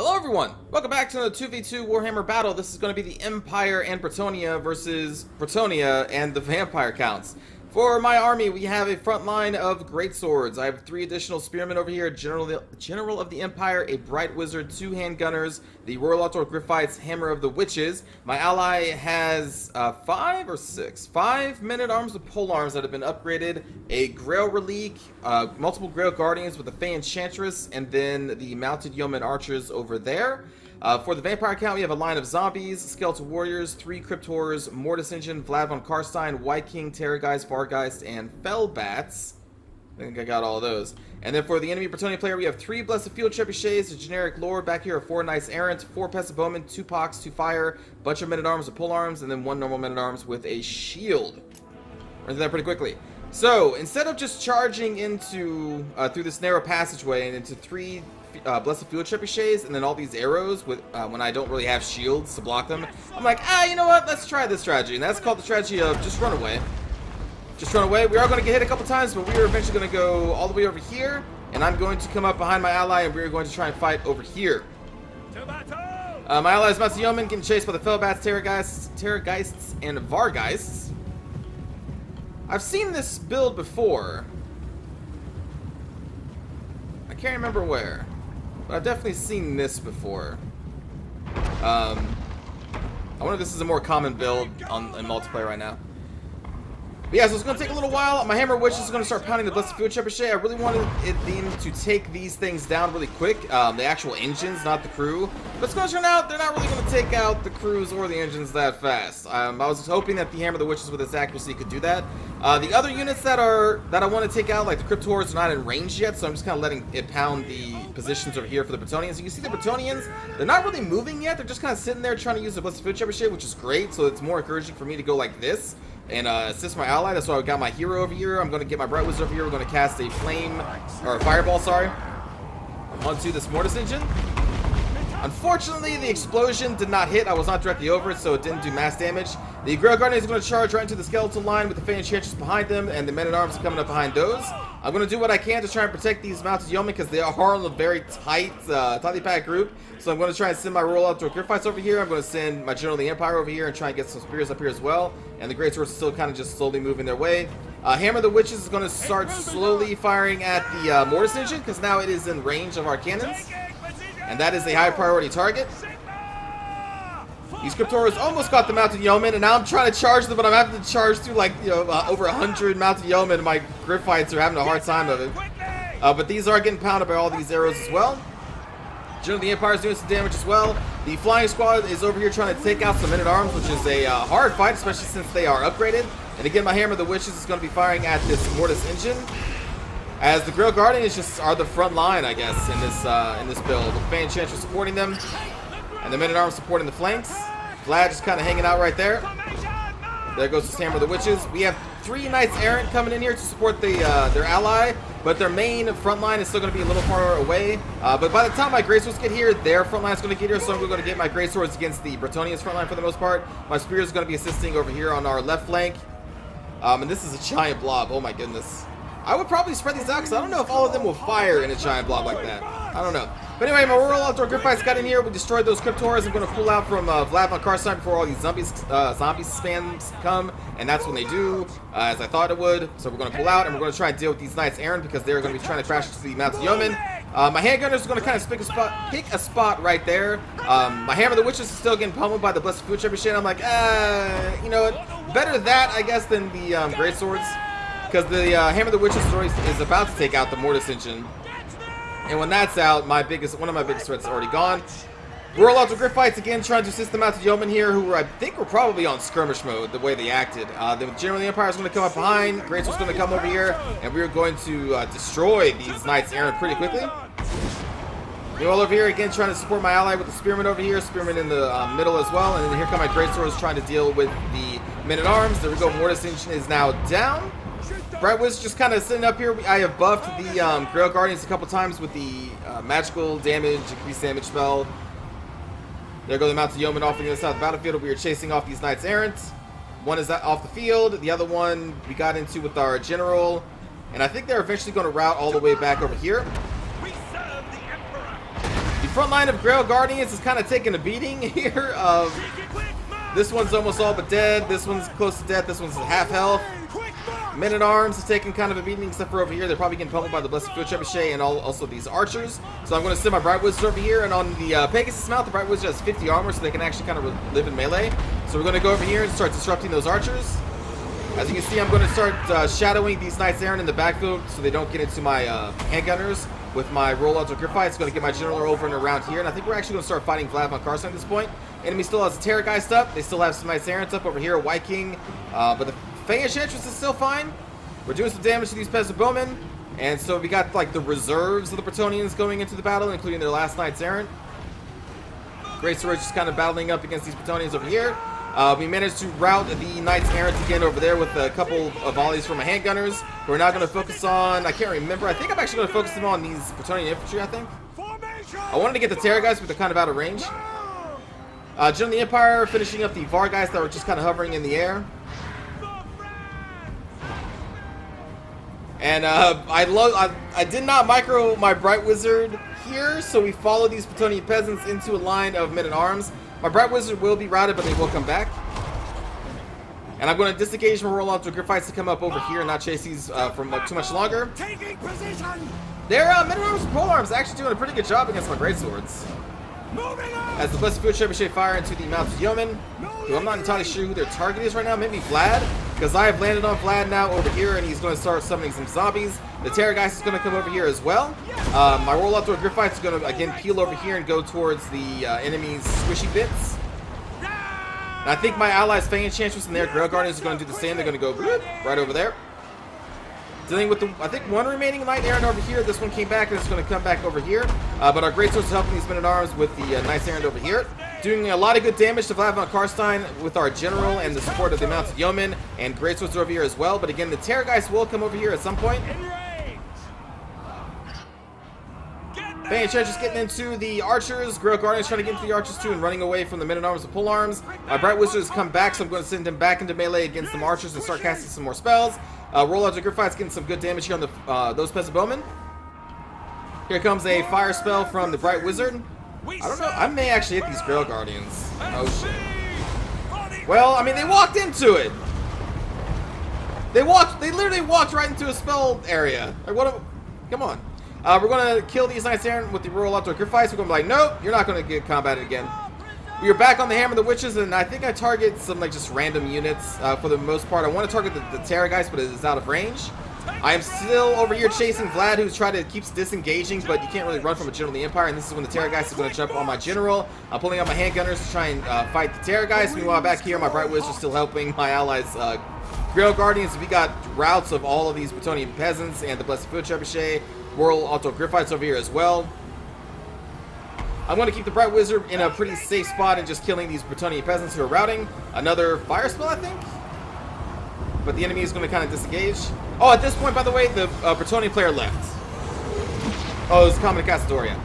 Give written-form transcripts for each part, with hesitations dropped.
Hello everyone! Welcome back to the 2v2 Warhammer battle. This is going to be the Empire and Bretonnia versus Bretonnia and the Vampire Counts. For my army, we have a front line of greatswords. I have 3 additional spearmen over here, General of the Empire, a Bright Wizard, 2 handgunners, the Royal Outdoor Griffites, Hammer of the Witches. My ally has 5 men-at-arms with polearms that have been upgraded, a Grail Relique, multiple Grail Guardians with a Fey Enchantress, and then the Mounted Yeoman Archers over there. For the Vampire Count, we have a line of zombies, Skeletal Warriors, 3 Cryptors, Mortis Engine, Vlad von Karstein, White King, Terrorgeist, Fargeist, and Fellbats. I think I got all of those. And then for the enemy Bretonnia player, we have 3 Blessed Field Trebuchets, a generic lore. Back here are 4 Knights Errant, 4 Peasant Bowmen, 2 Pox, 2 Fire, bunch of Men-at-Arms with polearms, and then 1 normal Men-at-Arms with a shield. Run through that pretty quickly. So, instead of just charging into through this narrow passageway and into 3 Blessed Field Trebuchets and then all these arrows with when I don't really have shields to block them, I'm like, you know what, let's try this strategy. And that's called the strategy of just run away. Just run away. We are going to get hit a couple times, but we are eventually going to go all the way over here, and I'm going to come up behind my ally, and we're going to try and fight over here. My ally is Mounted Yeoman, getting chased by the Fellbats, Terrorgeists, and Vargeists. I've seen this build before. I can't remember where, but I've definitely seen this before. I wonder if this is a more common build in multiplayer right now. But yeah, so it's going to take a little while. My Hammer Witch is going to start pounding the Blessed Field Trebuchet. I really wanted them to take these things down really quick. The actual engines, not the crew. But it's going to turn out they're not really going to take out the crews or the engines that fast. I was hoping that the Hammer of the Witches with its accuracy could do that. The other units that I want to take out, like the Cryptors, are not in range yet, so I'm just kind of letting it pound the positions over here for the Bretonnians. You can see the Bretonnians, they're not really moving yet. They're just kind of sitting there trying to use the Blessed Field Trebuchet, which is great. So it's more encouraging for me to go like this and assist my ally. That's why I got my hero over here. I'm going to get my Bright Wizard over here. We're going to cast a flame, or a fireball, sorry, onto this Mortis Engine. Unfortunately, the explosion did not hit. I was not directly over it, so it didn't do mass damage. The Grail Guardian is going to charge right into the skeleton line with the Fey Enchantress behind them, and the Men-at-Arms are coming up behind those. I'm going to do what I can to try and protect these Mounted Yeomen because they are in a very tightly packed group. So I'm going to try and send my Royal Outdoor Griffites over here. I'm going to send my General of the Empire over here and try and get some spears up here as well. And the Greatswords are still kind of just slowly moving their way. Hammer of the Witches is going to start slowly firing at the Mortis Engine because now it is in range of our cannons. And that is a high priority target. These Cryptors almost got the Mounted Yeomen, and now I'm trying to charge them, but I'm having to charge through like, over 100 Mounted Yeomen, and my Griffites are having a hard time of it. But these are getting pounded by all these arrows as well. General of the Empire is doing some damage as well. The Flying Squad is over here trying to take out some Men-at-Arms, which is a hard fight, especially since they are upgraded. And again, my Hammer of the Witches is going to be firing at this Mortis Engine, as the Grail Guardians just are the front line, I guess, in this build. The Fey Enchantress supporting them, and the Men-at-Arms supporting the flanks. Vlad just kind of hanging out right there. There goes this Hammer of the Witches. We have 3 Knights Errant coming in here to support their ally, but their main front line is still going to be a little far away. But by the time my Greatswords get here, their front line is going to get here, so I'm going to get my Greatswords against the Bretonnians' front line for the most part. My Spears is going to be assisting over here on our left flank. And this is a giant blob. Oh my goodness. I would probably spread these out because I don't know if all of them will fire in a giant blob like that. I don't know. But anyway, my Royal Outdoor Griffites got in here. We destroyed those Cryptors. I'm going to pull out from Vlad von Karstein before all these zombie spams come. And that's when they do, as I thought it would. So we're going to pull out, and we're going to try and deal with these Knights Errant because they're going to be trying to crash into the Mounted Yeomen. My Handgunners is going to kind of pick a spot right there. My Hammer of the Witches is still getting pummeled by the Blessed Field Trebuchet. I'm like, you know what? Better that, I guess, than the Greatswords. Because the Hammer of the Witches is about to take out the Mortis Engine. And when that's out, one of my biggest threats is already gone. Royal Outdoor Griffites again trying to assist the Mounted Yeomen here, who I think were probably on skirmish mode the way they acted. The General of the Empire is going to come up behind. Greatsword's going to come over here, and we are going to destroy these Knights Errant pretty quickly. All over here again trying to support my ally with the Spearman over here. Spearman in the middle as well. And then here come my Greatswords trying to deal with the Men-at-Arms. There we go. Mortis Engine is now down. Bright Wizard just kind of sitting up here. I have buffed the Grail Guardians a couple times with the magical damage, increased damage spell. There go the Mounted Yeomen off on the other side of the battlefield. We are chasing off these Knights Errant. One is off the field. The other one we got into with our General. And I think they're eventually going to route all the way back over here. front line of Grail Guardians is kind of taking a beating here. This one's almost all but dead. This one's close to death. This one's half health. Men-at-Arms is taking kind of a beating, except for over here. They're probably getting pummeled by the Blessed Field Trebuchet and also these archers. So I'm going to send my Bright Wizard over here. And on the Pegasus mount, the Bright Wizard has 50 armor, so they can actually kind of live in melee. So we're going to go over here and start disrupting those archers. As you can see, I'm going to start shadowing these Knights Errant in the backfield so they don't get into my handgunners with my rollouts or grip fights. Going to get my general over and around here. And I think we're actually going to start fighting Vlad von Carson at this point. Enemy still has a Terrorgeist up. They still have some Knights Errant up over here, White King. But the Fey Enchantress is still fine. We're doing some damage to these Peasant Bowmen. And so we got like the reserves of the Bretonnians going into the battle, including their last Knights Errant. Great Swords just kind of battling up against these Bretonnians over here. We managed to rout the Knights Errant again over there with a couple of volleys from my handgunners. We're now going to focus on, I can't remember, I think I'm actually going to focus them on these Bretonnian infantry, I think. I wanted to get the Terrorgeist, but they're kind of out of range. General of the Empire finishing up the Vargeist that were just kind of hovering in the air. And I did not micro my Bright Wizard here, so we follow these Bretonnian peasants into a line of men-at-arms. My Bright Wizard will be routed, but they will come back. And I'm going to disengage my rollout to grip fights to come up over here and not chase these for too much longer. Their men-at-arms and polearms actually doing a pretty good job against my greatswords. As the Blessed Field Trebuchet fire into the mounted yeomen, who I'm not entirely sure who their target is right now. Maybe Vlad, because I have landed on Vlad now over here, and he's going to start summoning some zombies. The Terrorgeist is going to come over here as well. My rollout through a grip fight is going to again peel over here and go towards the enemy's squishy bits. And I think my allies Fey Enchantress and their Grail Guardians are going to do the same. They're going to go right over there. Dealing with the, I think, one remaining Knight Errant over here. This one came back and it's going to come back over here. But our Great Swords are helping these Men-at-Arms with the Knights Errant over here. Doing a lot of good damage to Vlad von Carstein with our General and the support of the Mounted Yeomen. And Great Swords are over here as well. But again, the Terrorgeist will come over here at some point. Fey Enchantress getting into the Archers. Grail Guardians trying to get into the Archers too and running away from the Men-at-Arms and Polearms. My Bright Wizard has come back, so I'm going to send him back into melee against some Archers and start casting some more spells. Rollouts of grip fights getting some good damage here on the those Peasant Bowmen. Here comes a fire spell from the Bright Wizard. I don't know. I may actually hit these Grail Guardians. Oh shit. Well, I mean, they walked into it. They literally walked right into a spell area. Like, what? Come on. We're gonna kill these Knights Errant with the Royal Outdoor Grip Fights. We're gonna be like, nope, you're not gonna get combated again. We are back on the Hammer of the Witches, and I think I target some like just random units for the most part. I want to target the Terrorgeist, but it is out of range. I am still over here chasing Vlad, who's trying to keeps disengaging, but you can't really run from a General of the Empire. And this is when the Terrorgeist is going to jump on my General. I'm pulling out my handgunners to try and fight the Terrorgeist. Meanwhile, back here, my Bright Wizard is still helping my allies. Grail Guardians. We got routes of all of these Bretonnian peasants and the Blessed Field Trebuchet. Royal Auto Grip Fights over here as well. I'm going to keep the Bright Wizard in a pretty safe spot and just killing these Bretonnian peasants who are routing. Another fire spell, I think? But the enemy is going to kind of disengage. Oh, at this point, by the way, the Bretonnian player left. Oh, it was Common Castadoria.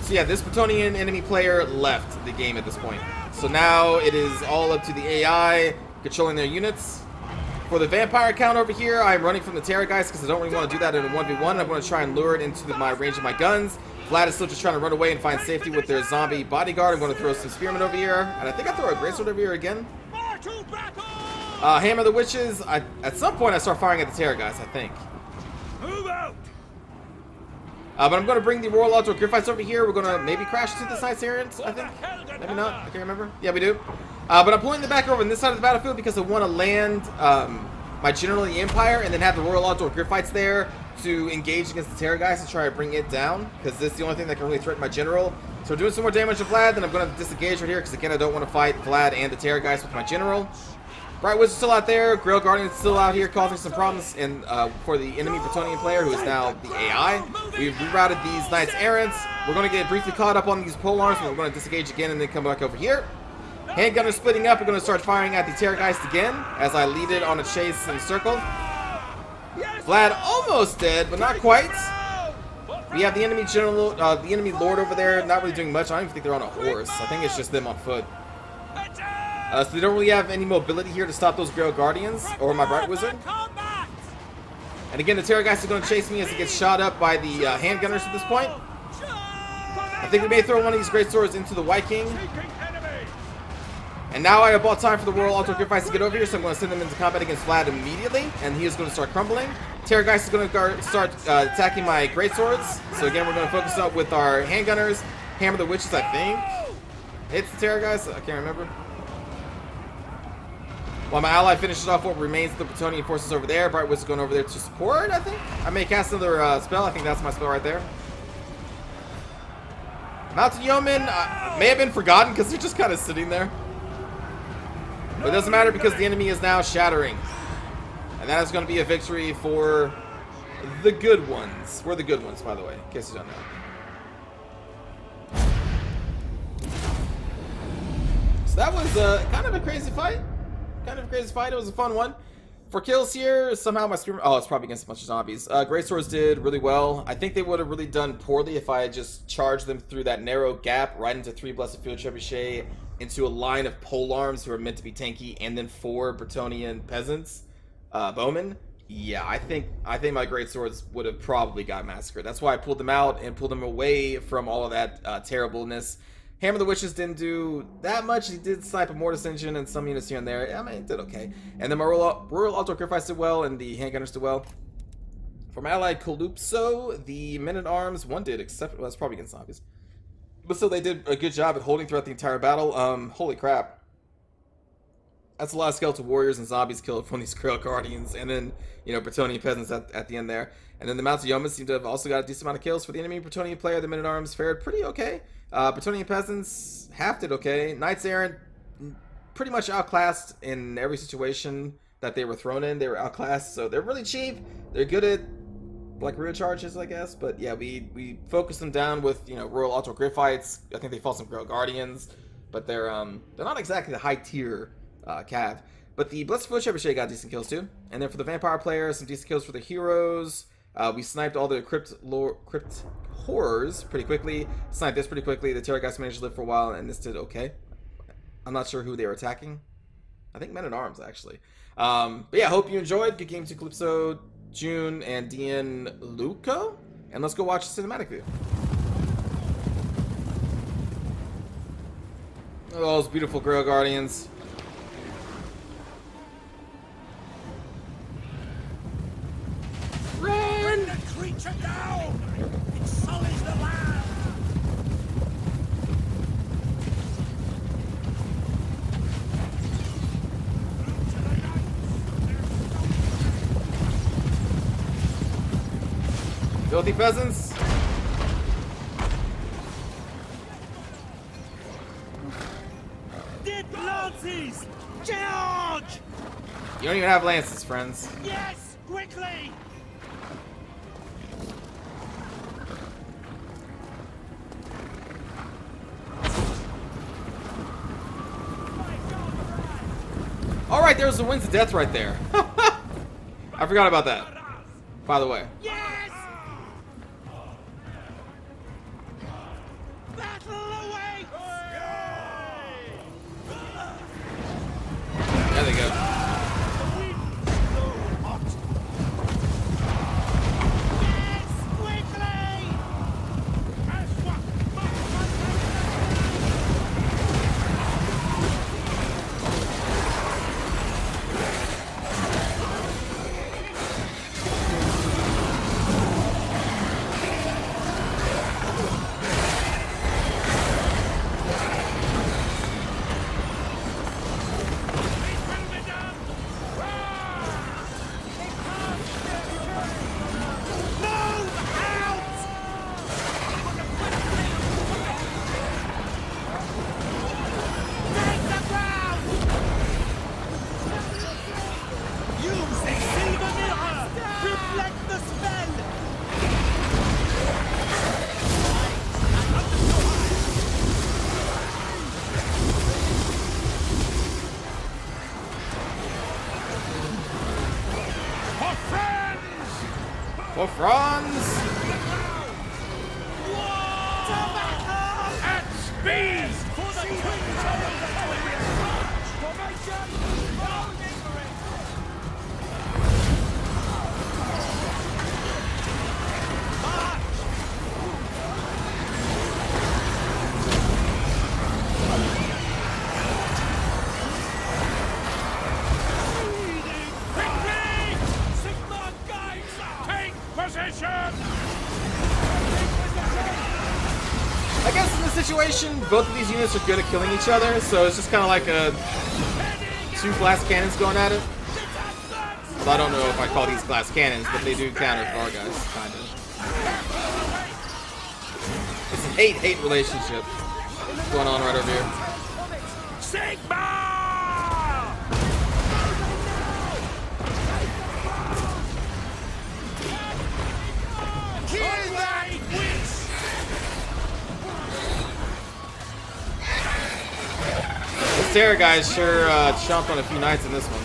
So yeah, this Bretonnian enemy player left the game at this point. So now it is all up to the AI controlling their units. For the Vampire account over here, I'm running from the Terrorgeist because I don't really want to do that in a 1v1. I'm going to try and lure it into my range of my guns. Vlad is still just trying to run away and find safety with their zombie bodyguard. I'm going to throw some Spearmen over here. And I think I throw a Greatsword over here again. Hammer of the Witches. At some point, I start firing at the Terrorgeist, I think. Move out. But I'm going to bring the Royal Outdoor Grip Fights over here. We're going to maybe crash into the Knights Errant, I think. Maybe not. I can't remember. Yeah, we do. But I'm pulling them back over on this side of the battlefield because I want to land my General of the Empire and then have the Royal Outdoor Grip Fights there to engage against the Terrorgeist and try to bring it down, because this is the only thing that can really threaten my General. So we're doing some more damage to Vlad, then I'm going to disengage right here because, again, I don't want to fight Vlad and the Terrorgeist with my General. Bright Wizard's still out there. Grail Guardian's still out here causing some problems for the enemy Bretonnian player, who is now the AI. We've rerouted these Knights Errant. We're going to get briefly caught up on these polearms, and we're going to disengage again and then come back over here. Handgunners splitting up. We're going to start firing at the Terrorgeist again as I lead it on a chase in a circle. Vlad almost dead, but not quite. We have the enemy General, the enemy Lord over there, not really doing much. I don't even think they're on a horse. I think it's just them on foot. So they don't really have any mobility here to stop those Grail Guardians or my Bright Wizard. And again, the Terrorgeist is going to chase me as he gets shot up by the handgunners at this point. I think we may throw one of these great swords into the White King. And now I have bought time for the Royal Altar Griffiths to get over here, so I'm going to send them into combat against Vlad immediately, and he is going to start crumbling. Terrorgeist is going to start attacking my great swords. So again, we're going to focus up with our handgunners. Hammer the Witches, I think. Hits the Terrorgeist, I can't remember. While my ally finishes off what remains of the Bretonnian forces over there, Bright Witch is going over there to support, I think. I may cast another spell. I think that's my spell right there. Mountain Yeomen may have been forgotten because they're just kind of sitting there. But it doesn't matter because the enemy is now shattering. And that is going to be a victory for the good ones. We're the good ones, by the way, in case you don't know. So that was kind of a crazy fight. It was a fun one. For kills here, somehow my spear... Oh, it's probably against a bunch of zombies. Great Swords did really well. I think they would have really done poorly if I had just charged them through that narrow gap right into 3 Blessed Field Trebuchet, into a line of polearms who are meant to be tanky, and then 4 Bretonnian peasants, bowmen. Yeah, I think my great swords would have probably got massacred. That's why I pulled them out and pulled them away from all of that terribleness. Hammer the Witches didn't do that much. He did snipe a Mortis Engine and some units here and there. I mean, it did okay. And then my Royal Altar Griffiths did well, and the handgunners did well. For my ally Calypso, the men-at-arms, one did, except, well, that's probably against zombies. But still, they did a good job at holding throughout the entire battle. Holy crap. That's a lot of skeletal warriors and zombies killed from these Grail Guardians. And then, you know, Bretonnian peasants at the end there. And then the Mounted Yeomen seem to have also got a decent amount of kills. For the enemy Bretonnian player, the men-at-arms fared pretty okay. Bretonnian peasants, half did okay. Knights Errant, pretty much outclassed in every situation that they were thrown in. They were outclassed, so they're really cheap. They're good at, like, rear charges, I guess. But yeah, we focused them down with, you know, Royal Altar Griffites. I think they fought some Grail Guardians, but they're not exactly the high tier cav. But the Blessed Field Trebuchet got decent kills too. And then for the vampire players, some decent kills for the heroes. We sniped all the crypt horrors pretty quickly. Sniped this pretty quickly. The Terrorgeist managed to live for a while, and this did okay. I'm not sure who they were attacking. I think Men-at-Arms, actually. But yeah, hope you enjoyed. Good game to Calypso, June, and Dean Luco. And let's go watch the cinematic view. Oh, those beautiful Grail Guardians. Bring the creature down! It sullies the land! Filthy peasants. Dead lances! Charge! You don't even have lances, friends. Yes! Quickly! Alright, there's the Winds of Death right there. I forgot about that, by the way. Yes! Battle away! There they go. For Franz! At speed! For the situation, both of these units are good at killing each other, so it's just kind of like a 2 glass cannons going at it. Well, I don't know if I call these glass cannons, but they do counter for our guys, kind of. It's an 8-8 relationship going on right over here. Sigma! Kill that witch! The Sarah guys sure chomped on a few knights in this one.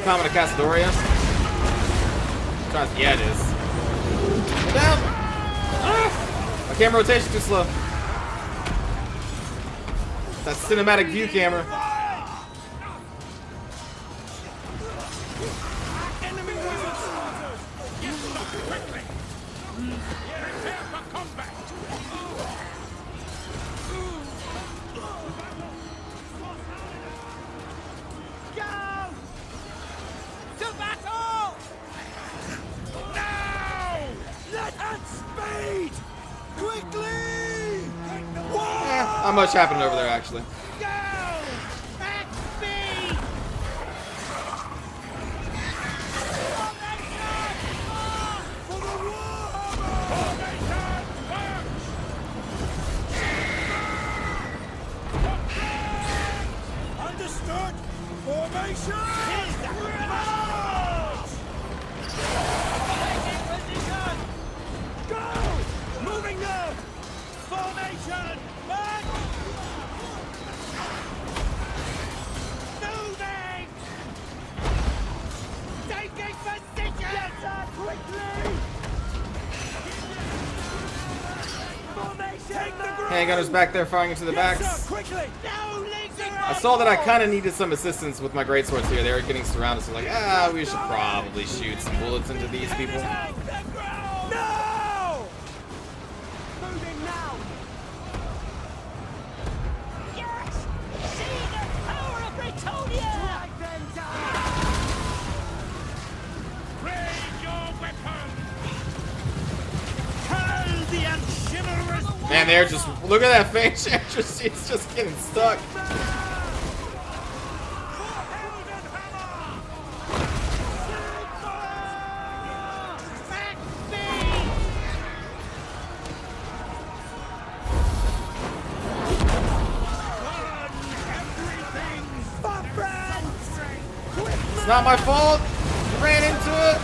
Common to Castadoria. Yeah, it is. Down. Ah! My camera rotation too slow. That cinematic view camera. Enemy wizard slaughtered! Get back quickly! Prepare for combat! Go! To battle! Now! Let us speed! Quickly! Not much happening over there, actually. Go! At speed! For the Warhammer! Understood! Formation! Taking position! Go! Moving them! Formation! Back! Moving! Taking position! Get that quickly! Formation! Take the ground! Handgunners back there firing into the Yes, backs. sir, quickly! No losing! I saw that I kind of needed some assistance with my greatswords here. They were getting surrounded, so like, we should probably shoot some bullets into these people. Take the ground! No! Moving now! Yes! See the power of Britonia! Drag them down! Raise your weapon! Hurl the unchivalrous... Man, they're just, look at that face. She's just getting stuck. It's not my fault. You ran into it.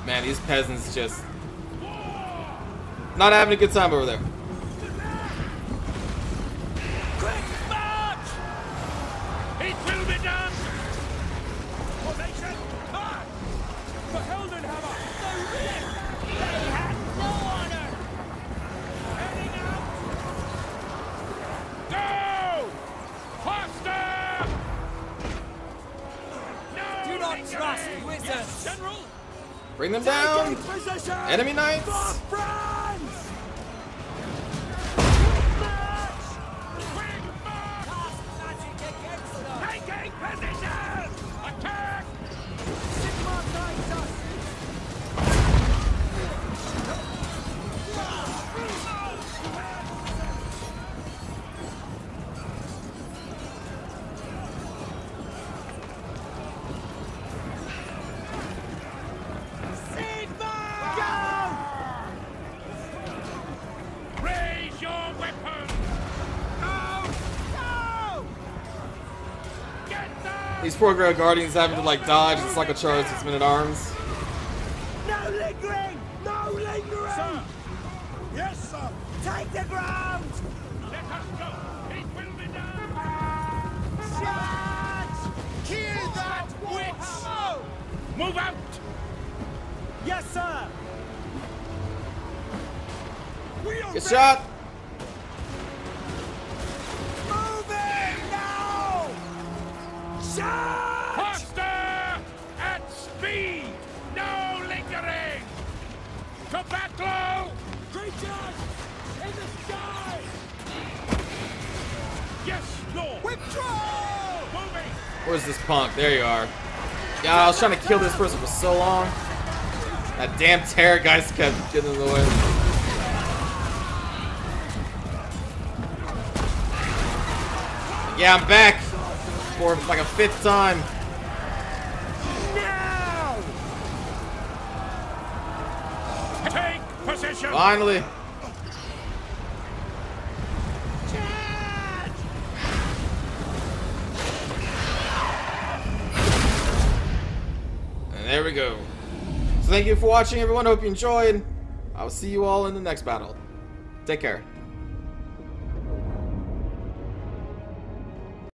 Man, these peasants just not having a good time over there. Quick march! It will be done! Formation! March! For Heldenhammer! The rear! They had no honor! Heading out! Go! Faster! No! Do not trust wizards! Yes, General! Bring them down! Enemy knights! Taking position! Attack! Sigma knights us! Raise your weapon! Go! Go! Get down! These poor Grail Guardians having to like dodge and cycle charge 6 minute arms. No lingering! No lingering! Sir! Yes, sir! Take the ground! Let us go! It will be done! Charge! Kill that witch! Move out! Yes, sir! Good shot! Moving now! Charge! Faster! At speed! No lingering! To battle! Creatures! In the sky! Yes, Lord! Withdraw! Moving! Where's this punk? There you are. Yeah, I was trying to kill this person for so long. That damn terror guys kept getting in the way. Yeah, I'm back for like a 5th time. Now! Take position! Finally. Charge! And there we go. So thank you for watching, everyone. Hope you enjoyed. I'll see you all in the next battle. Take care.